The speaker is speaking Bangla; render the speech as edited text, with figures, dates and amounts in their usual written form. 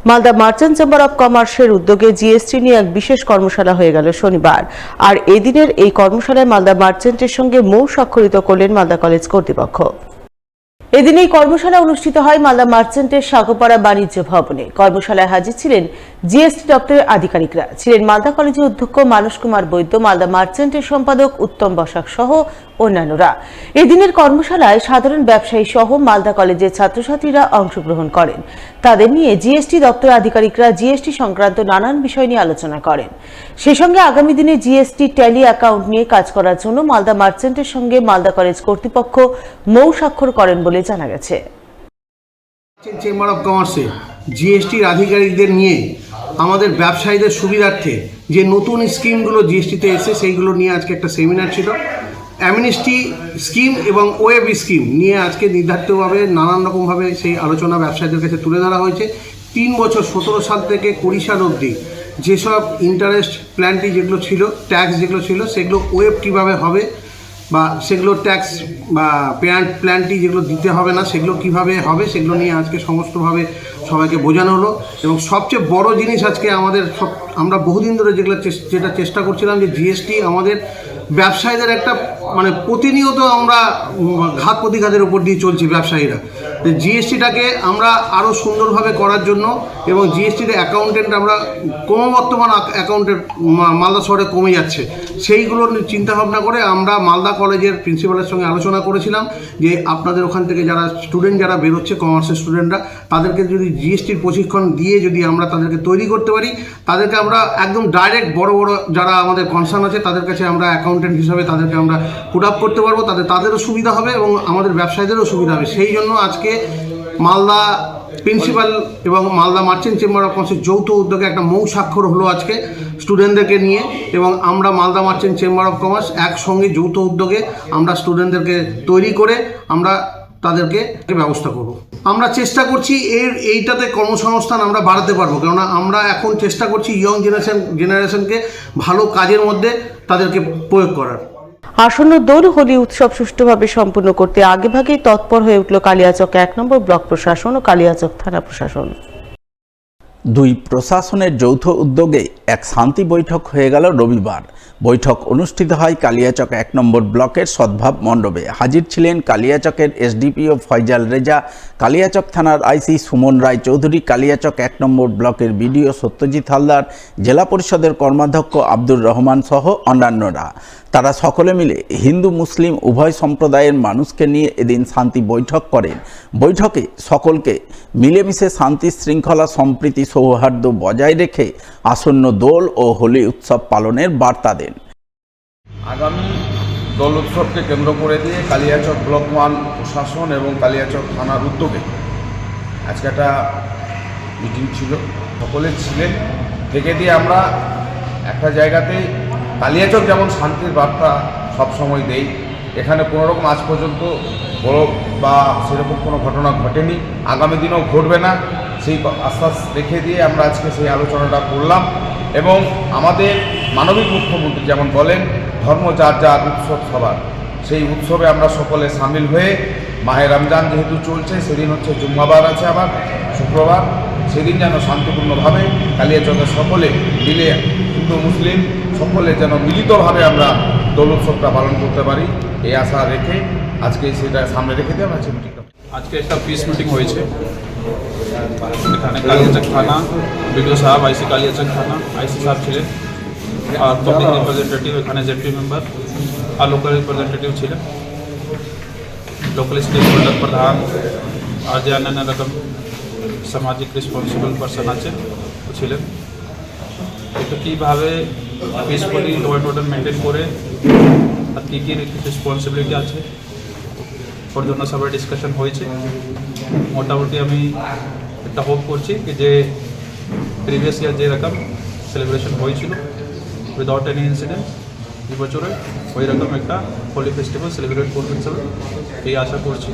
মালদা মার্চেন্ট চেম্বার অব কমার্সের উদ্যোগে জিএসটি নিয়ে এক বিশেষ কর্মশালা হয়ে গেল শনিবার। আর এদিনের এই কর্মশালায় মালদা মার্চেন্টের সঙ্গে মৌ স্বাক্ষরিত করলেন মালদা কলেজ কর্তৃপক্ষ। এদিন এই কর্মশালা অনুষ্ঠিত হয় মালদা মার্চেন্টের সাগরপাড়া বাণিজ্য ভবনে। কর্মশালায় হাজির ছিলেন জিএসটি দপ্তরের আধিকারিকরা, ছিলেন মালদা কলেজের অধ্যক্ষ মানস কুমার বৈদ্য, মালদা মার্চেন্টের সম্পাদক উত্তম বসাক সহ অন্যান্যরা। এদিনের কর্মশালায় সাধারণ ব্যবসায়ী সহ মালদা কলেজের ছাত্রছাত্রীরা অংশগ্রহণ করেন। তাদের নিয়ে জিএসটি দপ্তরের আধিকারিকরা জিএসটি সংক্রান্ত নানান বিষয় নিয়ে আলোচনা করেন। সেই সঙ্গে আগামী দিনে জিএসটি ট্যালি অ্যাকাউন্ট নিয়ে কাজ করার জন্য মালদা মার্চেন্টের সঙ্গে মালদা কলেজ কর্তৃপক্ষ মৌ স্বাক্ষর করেন বলে জানা গেছে। চেম্বার অফ কমার্সে জিএসটির আধিকারিকদের নিয়ে আমাদের ব্যবসায়ীদের সুবিধার্থে যে নতুন স্কিমগুলো জিএসটিতে এসে সেইগুলো নিয়ে আজকে একটা সেমিনার ছিল। অ্যামনেস্টি স্কিম এবং ওয়েব স্কিম নিয়ে আজকে নির্ধারিতভাবে নানান রকমভাবে সেই আলোচনা ব্যবসায়ীদের কাছে তুলে ধরা হয়েছে। 3 বছর 17 সাল থেকে 20 সাল অবধি যেসব ইন্টারেস্ট প্ল্যানটি যেগুলো ছিল, ট্যাক্স যেগুলো ছিল, সেগুলো ওয়েব কীভাবে হবে বা সেগুলো ট্যাক্স বা পেমেন্ট প্ল্যানটি যেগুলো দিতে হবে না সেগুলো কিভাবে হবে, সেগুলো নিয়ে আজকে সমস্তভাবে সবাইকে বোঝানো হলো। এবং সবচেয়ে বড় জিনিস আজকে আমরা বহুদিন ধরে যেটা চেষ্টা করছিলাম যে জিএসটি আমাদের ব্যবসায়ীদের একটা প্রতিনিয়ত আমরা ঘাত প্রতিঘাতের উপর দিয়ে চলছি ব্যবসায়ীরা। জিএসটিটাকে আমরা আরও সুন্দরভাবে করার জন্য এবং জিএসটির অ্যাকাউন্টেন্ট আমরা ক্রমবর্ধমান অ্যাকাউন্টেন্ট মালদা শহরে কমে যাচ্ছে, সেইগুলো চিন্তাভাবনা করে আমরা মালদা কলেজের প্রিন্সিপালের সঙ্গে আলোচনা করেছিলাম যে আপনাদের ওখান থেকে যারা বেরোচ্ছে কমার্সের স্টুডেন্টরা, তাদেরকে যদি জিএসটির প্রশিক্ষণ দিয়ে যদি আমরা তাদেরকে তৈরি করতে পারি, তাদেরকে আমরা একদম ডাইরেক্ট বড় যারা আমাদের কনসার্ন আছে তাদের কাছে আমরা অ্যাকাউন্টেন্ট হিসাবে তাদেরকে আমরা পুট আপ করতে পারবো, তাদেরও সুবিধা হবে এবং আমাদের ব্যবসায়ীদেরও সুবিধা হবে। সেই জন্য আজকে মালদা প্রিন্সিপাল এবং মালদা মার্চেন্ট চেম্বার অফ কমার্সের যৌথ উদ্যোগে একটা মৌ স্বাক্ষর হলো আজকে স্টুডেন্টদেরকে নিয়ে, এবং আমরা Malda merchant chamber of commerce একসঙ্গে যৌথ উদ্যোগে আমরা স্টুডেন্টদেরকে তৈরি করে আমরা তাদেরকে ব্যবস্থা করব। আমরা চেষ্টা করছি এইটাতে কর্মসংস্থান আমরা বাড়াতে পারবো, কেননা আমরা এখন চেষ্টা করছি ইয়ং জেনারেশনকে ভালো কাজের মধ্যে তাদেরকে প্রয়োগ করার। আসন্ন দোল হোলি উৎসব সুষ্ঠুভাবে সম্পন্ন করতে আগেভাগেই তৎপর হয়ে উঠল কালিয়াচক 1 নম্বর ব্লক প্রশাসন ও কালিয়াচক থানা প্রশাসন। দুই প্রশাসনের যৌথ উদ্যোগে এক শান্তি বৈঠক হয়ে গেল রবিবার। বৈঠক অনুষ্ঠিত হয় কালিয়াচক 1 নম্বর ব্লকের সদ্ভাব মণ্ডপে। হাজির ছিলেন কালিয়াচকের এসডিপিও ফয়জাল রেজা, কালিয়াচক থানার আইসি সুমন রায় চৌধুরী, কালিয়াচক 1 নম্বর ব্লকের বিডিও সত্যজিৎ হালদার, জেলা পরিষদের কর্মাধ্যক্ষ আব্দুর রহমান সহ অন্যান্যরা। তারা সকলে মিলে হিন্দু মুসলিম উভয় সম্প্রদায়ের মানুষকে নিয়ে এদিন শান্তি বৈঠক করেন। বৈঠকে সকলকে মিলেমিশে শান্তি শৃঙ্খলা সম্প্রীতি সৌহার্দ্য বজায় রেখে আসন্ন দোল ও হোলি উৎসব পালনের বার্তা দেন। আগামী দোল উৎসবকে কেন্দ্র করে দিয়ে কালিয়াচক ব্লক 1 প্রশাসন এবং কালিয়াচক থানার উদ্যোগে আজকে একটা মিটিং ছিল, সকলে ছিলেন। থেকে দিয়ে আমরা একটা জায়গাতে কালিয়াচক যেমন শান্তির বার্তা সবসময় দেই, এখানে কোনোরকম আজ পর্যন্ত বড় বা সেরকম কোনো ঘটনা ঘটেনি, আগামী দিনেও ঘটবে না, সেই আশ্বাস রেখে দিয়ে আমরা আজকে সেই আলোচনাটা করলাম। এবং আমাদের মানবিক মুখ্যমন্ত্রী যেমন বলেন, ধর্ম যার যার উৎসব সবার, সেই উৎসবে আমরা সকলে সামিল হয়ে মাহে রমজান যেহেতু চলছে, সেদিন হচ্ছে জুম্মাবার আছে, আবার শুক্রবার, সেদিন যেন শান্তিপূর্ণভাবে কালিয়াচকের সকলে মিলে হিন্দু মুসলিম সকলে যেন মিলিতভাবে আমরা দোল উৎসবটা পালন করতে পারি, এই আশা রেখে আজকে সেটা সামনে রেখে দিয়ে আমরা মিটিংটা। আজকে একটা পিস মিটিং হয়েছে এখানে কালিয়াচক থানা, বিডিও সাহেব, আইসি কালিয়াচক থানা, আইসি সাহেব ছিলেন, আর পাবলিক রিপ্রেজেন্টেটিভ এখানে জেডপি মেম্বার আর লোকাল রিপ্রেজেন্টেটিভ ছিলেন, লোকাল স্টেক হোল্ডার প্রধান আর যে অন্যান্য রকম সামাজিক রেসপন্সিবল পার্সন আছেন ছিলেন। তো কীভাবে peacefully law and order maintain করে আর কী কী রেসপন্সিবিলিটি আছে ওর জন্য সবাই ডিসকাশন হয়েছে। মোটামুটি আমি একটা হোপ করছি কি যে প্রিভিয়াস ইয়ার যেরকম সেলিব্রেশন হয়েছিল উইদাউট এনি ইনসিডেন্ট, এই বছরে ওই রকম একটা হোলি ফেস্টিভ্যাল সেলিব্রেট করবেন সবাই, এই আশা করছি।